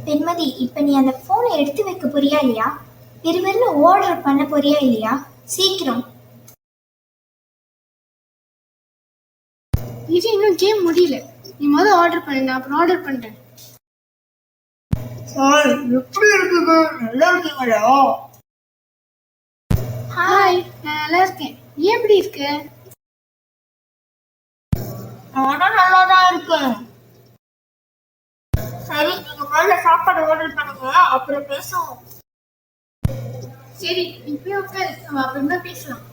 வெண்மதி, இப்ப நீ அந்த போனை எடுத்து வைக்க போறியா இல்லையா? விறுவிறுன்னு ஆர்டர் பண்ண போறியா இல்லையா? சீக்கிரம். இது இன்னும் கேம் முடியல. நீ முதல்ல ஆர்டர் பண்ணு, நான் அப்புறம் ஆர்டர் பண்றேன். எப்படி இருக்குது? நல்லா இருக்கீங்களா? ஹாய், நான் நல்லா இருக்கேன். நீ எப்படி இருக்க? நானும் நல்லாதான் இருக்கேன். சரி, நீங்க முதல்ல சாப்பாடு ஆர்டர் பண்ணுங்க, அப்புறம் பேசுவோம். சரி, நீ போய் உட்காரு, நம்ம அப்புறமா பேசலாம்.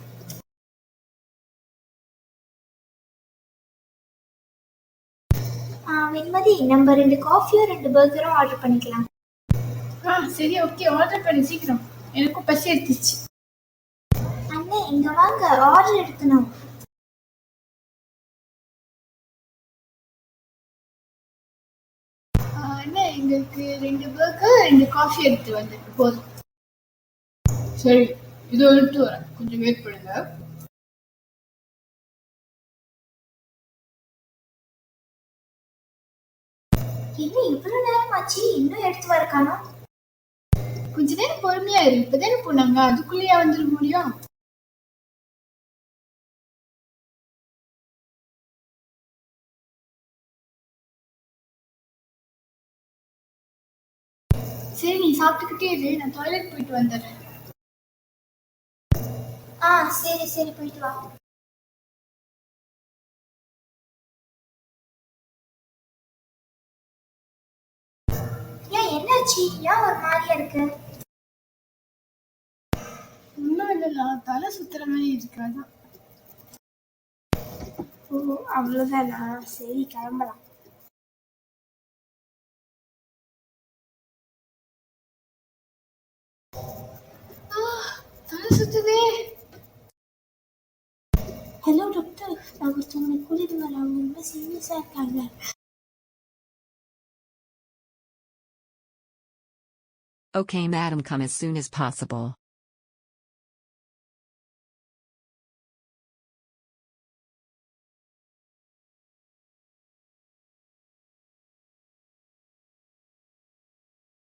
வெண்மதி, நம்ம 2 காஃபியும் 2 பர்கரும் ஆர்டர் பண்ணிக்கலாம். சரி, ஓகே, ஆர்டர் பண்ணி சீக்கிரம். எனக்கும் பசி எடுத்துச்சு. அண்ணே, இங்க வாங்க, ஆர்டர் எடுக்கணும். அண்ணா, எங்களுக்கு 2 பர்கர் 2 காஃபி எடுத்து வந்து போதும். சரி, இது எடுத்து வரேன், கொஞ்சம் வெயிட் பண்ணுங்க. என்ன இவ்வளவு நேரம் ஆச்சு, இன்னும் எடுத்து வர காணோம்? கொஞ்ச நேரம் பொறுமையா இரு, இப்பதானே போனாங்க, அதுக்குள்ளேயே வந்துட முடியும்? சரி, நீ சாப்பிட்டுக்கிட்டே இரு, நான் டாய்லெட் போயிட்டு வந்துடுறேன். சரி சரி, போயிட்டு வா. ஏன், என்னாச்சு? ஏன் ஒரு மாதிரியா இருக்கு? ஒன்றும் இல்லைல்ல, தலை சுத்துற மாதிரி இருக்காது. ஓ, அவ்வளவுதானா? சரி, கிளம்பலாம். தலை சுத்துதே. ஹலோ டாக்டர், நான் ஒருத்தவங்களை கூட்டிட்டு வரேன், அவங்க ரொம்ப சீரியஸா இருக்காங்க. Okay, madam, come as soon as possible.